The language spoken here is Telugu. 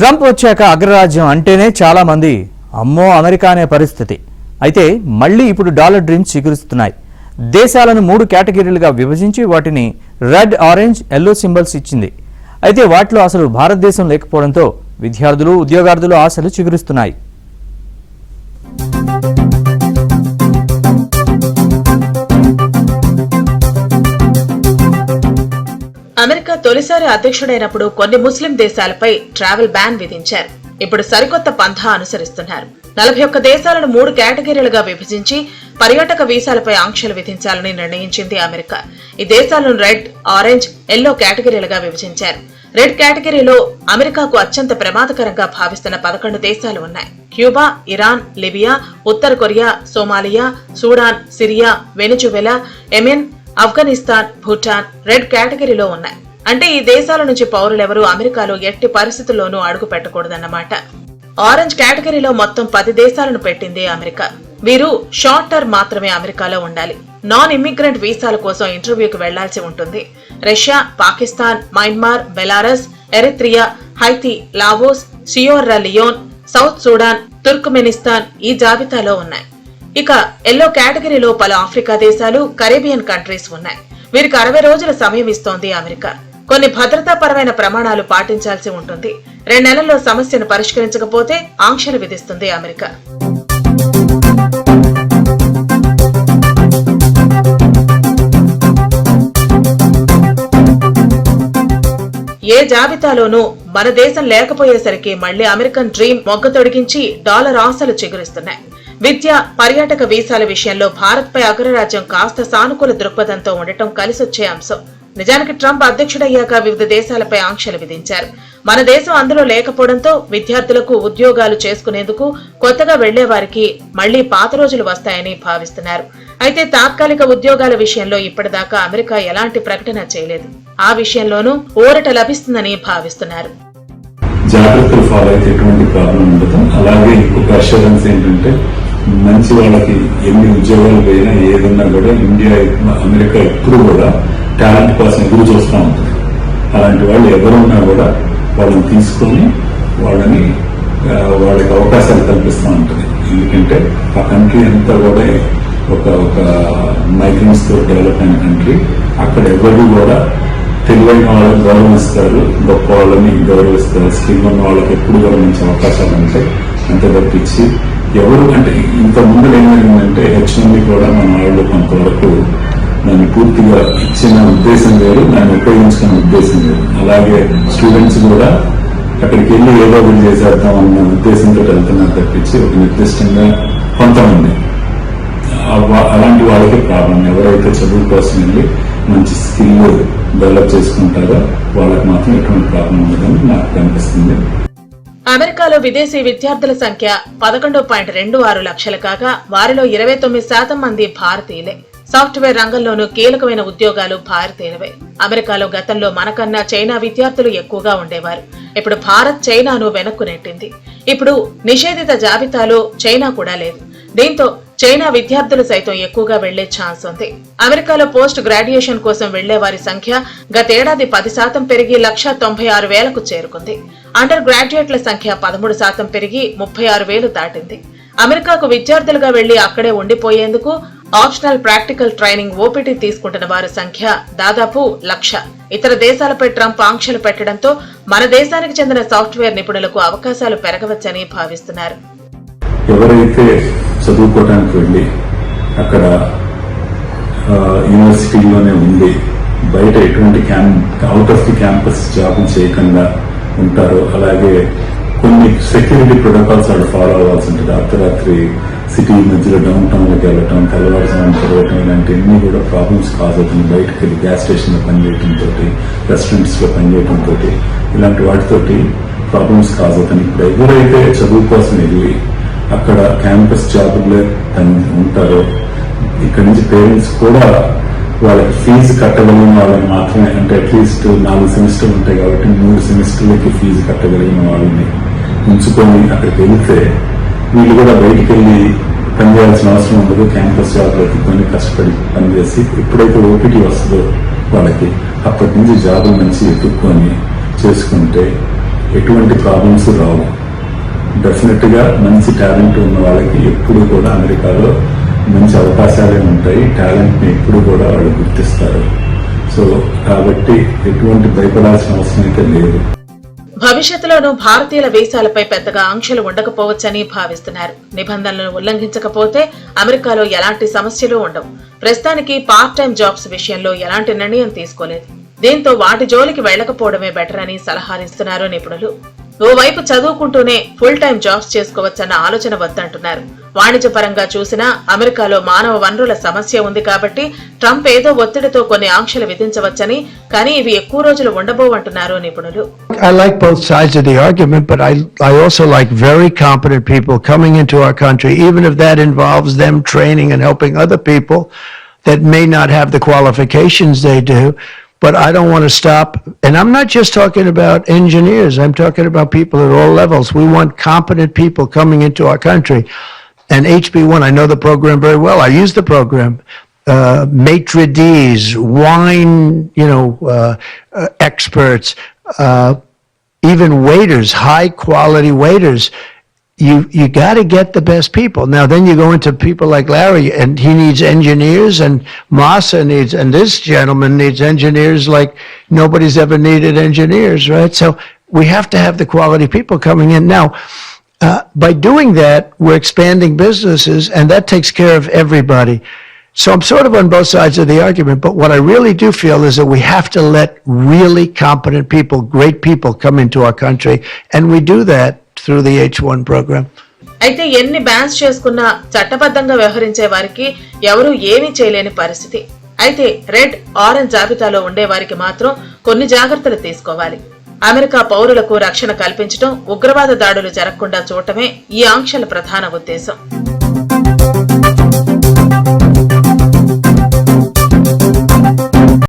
ట్రంప్ వచ్చాక అగ్రరాజ్యం అంటేనే చాలా మంది అమ్మో అమెరికా అనే పరిస్థితి. అయితే మళ్ళీ ఇప్పుడు డాలర్ డ్రీమ్స్ చిగురిస్తున్నాయి. దేశాలను 3 కేటగిరీలుగా విభజించి వాటిని రెడ్, ఆరెంజ్, ఎల్లో సింబల్స్ ఇచ్చింది. అయితే వాటిలో అసలు భారతదేశం లేకపోవడంతో విద్యార్థులు, ఉద్యోగార్థులు ఆశలు చిగురిస్తున్నాయి. అమెరికా తొలిసారి అధ్యక్షుడైనప్పుడు కొన్ని ముస్లిం దేశాలపై ట్రావెల్ బ్యాన్ విధించారు. ఇప్పుడు సరికొత్త పంథా అనుసరిస్తున్నారు. 41 దేశాలను 3 కేటగిరీలుగా విభజించి పర్యాటక వీసాలపై ఆంక్షలు విధించాలని నిర్ణయించింది అమెరికా. ఈ దేశాలను రెడ్, ఆరెంజ్, ఎల్లో కేటగిరీలుగా విభజించారు. రెడ్ కేటగిరీలో అమెరికాకు అత్యంత ప్రమాదకరంగా భావిస్తున్న 11 దేశాలు ఉన్నాయి. క్యూబా, ఇరాన్, లిబియా, ఉత్తర Korea, Somalia, Sudan, Syria, Venezuela, Yemen, Afghanistan, Bhutan red కేటగిరీలో ఉన్నాయి. అంటే ఈ దేశాల నుంచి పౌరులెవరూ అమెరికాలో ఎట్టి పరిస్థితుల్లోనూ అడుగు పెట్టకూడదన్నమాట. ఆరెంజ్ కేటగిరీలో మొత్తం 10 దేశాలను పెట్టింది అమెరికా. వీరు షార్ట్ టర్మ్ మాత్రమే అమెరికాలో ఉండాలి. నాన్ ఇమ్మిగ్రెంట్ వీసాల కోసం ఇంటర్వ్యూకి వెళ్లాల్సి ఉంటుంది. Russia, Pakistan, Myanmar, Belarus, Eritrea, Haiti, Laos, Sierra Leone, South Sudan, Turkmenistan ఈ జాబితాలో ఉన్నాయి. ఇక ఎల్లో కేటగిరీలో పలు ఆఫ్రికా దేశాలు, కరేబియన్ కంట్రీస్ ఉన్నాయి. వీరికి 60 రోజుల సమయం ఇస్తోంది అమెరికా. కొన్ని భద్రతాపరమైన ప్రమాణాలు పాటించాల్సి ఉంటుంది. 2 నెలల్లో సమస్యను పరిష్కరించకపోతే ఆంక్షలు విధిస్తుంది అమెరికా. ఏ జాబితాలోనూ మన దేశం లేకపోయేసరికి మళ్లీ అమెరికన్ డ్రీమ్ మొగ్గ తొడిగించి డాలర్ ఆశలు చిగురిస్తున్నాయి. విద్య, పర్యాటక వీసాల విషయంలో భారత్పై అగ్రరాజ్యం కాస్త సానుకూల దృక్పథంతో ఉండటం కలిసొచ్చే అంశం. నిజానికి ట్రంప్ అధ్యక్షుడయ్యాక వివిధ దేశాలపై ఆంక్షలు విధించారు. మన దేశం అందులో లేకపోవడంతో విద్యార్థులకు ఉద్యోగాలు చేసుకునేందుకు కొత్తగా వెళ్లే వారికి మళ్లీ పాత రోజులు వస్తాయని భావిస్తున్నారు. అయితే తాత్కాలిక ఉద్యోగాల విషయంలో ఇప్పటిదాకా అమెరికా ఎలాంటి ప్రకటన చేయలేదు. ఆ విషయంలోనూ ఊరట లభిస్తుందని భావిస్తున్నారు. జాగ్రత్తలు ఫాలో అయితే ఎటువంటి ప్రాబ్లం ఉండదు. అలాగే ఇంకొక అష్యూరెన్స్ ఏంటంటే మంచి వాళ్ళకి ఎన్ని ఉద్యోగాలు పోయినా ఏదన్నా కూడా అమెరికా ఎప్పుడు కూడా టాలెంట్ కోసం ఎదురు చూస్తూ ఉంటుంది. అలాంటి వాళ్ళు ఎవరున్నా కూడా వాళ్ళని తీసుకొని వాళ్ళకి అవకాశాలు కల్పిస్తూ ఉంటుంది. ఎందుకంటే ఆ కంట్రీ అంతా కూడా ఒక మైగ్రెంట్స్ తో డెవలప్ అయిన కంట్రీ. అక్కడ ఎవరు కూడా తెలివైన వాళ్ళని గౌరవిస్తారు, గొప్ప వాళ్ళని గౌరవిస్తారు. స్కిల్ ఉన్న వాళ్ళకి ఎప్పుడు కూడా మంచి అవకాశాలు ఉంటాయి. అంతే తప్పించి ఎవరు అంటే ఇంత ముందు ఏమైందంటే H1B కూడా మన వాళ్ళు కొంతవరకు దాన్ని పూర్తిగా ఇచ్చిన ఉద్దేశం వేరు, దాన్ని ఉపయోగించుకున్న ఉద్దేశం వేరు. అలాగే స్టూడెంట్స్ కూడా అక్కడికి వెళ్ళి ఏదో ఒకటి చేసేద్దాం అన్న ఉద్దేశంతో వెళ్తున్నారు తప్పించి ఒక నిర్దిష్టంగా కొంతమంది అలాంటి వాళ్ళకి ప్రాబ్లం. ఎవరైతే చదువు కోసం వెళ్ళి మంచి స్కిల్ డెవలప్ చేసుకుంటారో వాళ్ళకి మాత్రం ఎటువంటి ప్రాబ్లం ఉండదని నాకు కనిపిస్తుంది. అమెరికాలో విదేశీ విద్యార్థుల సంఖ్య 11.26 లక్షలు కాగా వారిలో 29% మంది భారతీయులే. సాఫ్ట్వేర్ రంగంలోనూ కీలకమైన ఉద్యోగాలు భారతీయులవే. అమెరికాలో గతంలో మనకన్నా చైనా విద్యార్థులు ఎక్కువగా ఉండేవారు. ఇప్పుడు భారత్ చైనాను వెనక్కు నెట్టింది. ఇప్పుడు నిషేధిత జాబితాలో చైనా కూడా లేదు. దీంతో చైనా విద్యార్థులు సైతం ఎక్కువగా వెళ్లే ఛాన్స్ ఉంది. అమెరికాలో పోస్ట్ గ్రాడ్యుయేషన్ కోసం వెళ్లే వారి సంఖ్య గతేడాది 10% పెరిగి 1,96,000కు చేరుకుంది. అండర్ గ్రాడ్యుయేట్ల సంఖ్య 13% పెరిగి 36,000 దాటింది. అమెరికాకు విద్యార్థులుగా వెళ్లి అక్కడే ఉండిపోయేందుకు ఆప్షనల్ ప్రాక్టికల్ ట్రైనింగ్ ఓపీటీ తీసుకుంటున్న వారి సంఖ్య దాదాపు 1,00,000. ఇతర దేశాలపై ట్రంప్ ఆంక్షలు పెట్టడంతో మన దేశానికి చెందిన సాఫ్ట్వేర్ నిపుణులకు అవకాశాలు పెరగవచ్చని భావిస్తున్నారు. ఎవరైతే చదువుకోవడానికి వెళ్ళి అక్కడ యూనివర్సిటీలోనే ఉండి బయట ఎటువంటి out of the campus job చేయకుండా ఉంటారో, అలాగే కొన్ని సెక్యూరిటీ ప్రోటోకాల్స్ వాళ్ళు ఫాలో అవ్వాల్సి ఉంటుంది. అర్ధరాత్రి సిటీ మధ్యలో డౌన్ టౌన్ లోకి వెళ్ళటం, తెల్లవారుజామున తిరగటం ఇలాంటివన్నీ కూడా ప్రాబ్లమ్స్ కాజ్ అవుతుంది. బయటకు వెళ్ళి గ్యాస్ స్టేషన్ లో పనిచేయడంతో, రెస్టారెంట్స్ లో పనిచేయడంతో ఇలాంటి వాటితోటి ప్రాబ్లమ్స్ కాజ్ అవుతుంది. ఇప్పుడు ఎవరైతే చదువు కోసం వెళ్ళి అక్కడ క్యాంపస్ జాబుల్లో ఉంటారో, ఇక్కడ నుంచి పేరెంట్స్ కూడా వాళ్ళకి ఫీజు కట్టగలిగిన వాళ్ళని మాత్రమే, అంటే అట్లీస్ట్ 4 సెమిస్టర్లు ఉంటాయి కాబట్టి 3 సెమిస్టర్లకి ఫీజు కట్టగలిగిన వాళ్ళని ఉంచుకొని అక్కడికి వెళితే వీళ్ళు కూడా బయటికి వెళ్ళి పనిచేయాల్సిన అవసరం ఉండదు. క్యాంపస్ జాబ్లో ఎత్తుకొని కష్టపడి పనిచేసి ఎప్పుడైతే ఓపీటీ వస్తుందో వాళ్ళకి అప్పటి నుంచి జాబుల నుంచి ఎత్తుక్కొని చేసుకుంటే ఎటువంటి ప్రాబ్లమ్స్ రావు. డెఫినెట్ గా మంచి టాలెంట్ ఉన్న వాళ్ళకి ఎప్పుడు కూడా అమెరికాలో మంచి అవకాశాలే ఉంటాయి. టాలెంట్ ని ఎప్పుడు కూడా వాళ్ళు గుర్తిస్తారు. సో కాబట్టి ఎటువంటి భయపడాల్సిన అవసరం అయితే లేదు. భవిష్యత్తులోనూ భారతీయుల వీసాలపై పెద్దగా ఆంక్షలు ఉండకపోవచ్చని భావిస్తున్నారు. నిబంధనలను ఉల్లంఘించకపోతే అమెరికాలో ఎలాంటి సమస్యలు ఉండవు. ప్రస్తుతానికి పార్ట్ టైం జాబ్స్ విషయంలో ఎలాంటి నిర్ణయం తీసుకోలేదు. దీంతో వాటి జోలికి వెళ్లకపోవడమే బెటర్ అని సలహాలిస్తున్నారు నిపుణులు. ఓవైపు చదువుకుంటూనే ఫుల్ టైం జాబ్స్ చేసుకోవచ్చన్న ఆలోచన వద్దంటున్నారు. వాణిజ్యపరంగా చూసినా అమెరికాలో మానవ వనరుల సమస్య ఉంది కాబట్టి ట్రంప్ ఏదో ఒత్తిడితో కొన్ని ఆంక్షలు విధించవచ్చని, కానీ ఇవి ఎక్కువ రోజులు ఉండబోవంటున్నారు నిపుణులు. I like both sides of the argument, but I also like very competent people coming into our country, even if that involves them training and helping other people that may not have the qualifications they do. But I don't want to stop. And I'm not just talking about engineers. I'm talking about people at all levels. We want competent people coming into our country. And HB1, I know the program very well. I use the program. Maitre d's, wine, experts, even waiters, high quality waiters. You got to get the best people. Now then you go into people like Larry, and he needs engineers, and Masa needs, and this gentleman needs engineers like nobody's ever needed engineers, right? So we have to have the quality people coming in. Now, by doing that, we're expanding businesses, and that takes care of everybody. So I'm sort of on both sides of the argument, but what I really do feel is that we have to let really competent people, great people come into our country, and we do that through the H1 program. అయితే ఎన్ని బ్యాన్స్ చేసుకున్నా చట్టబద్ధంగా వ్యవహరించే వారికి ఎవరూ ఏమీ చేయలేని పరిస్థితి. అయితే రెడ్, ఆరెంజ్ జాబితాలో ఉండే వారికి మాత్రం కొన్ని జాగ్రత్తలు తీసుకోవాలి. అమెరికా పౌరులకు రక్షణ కల్పించడం, ఉగ్రవాద దాడులు జరగకుండా చూడటమే ఈ ఆంక్షల ప్రధాన ఉద్దేశం.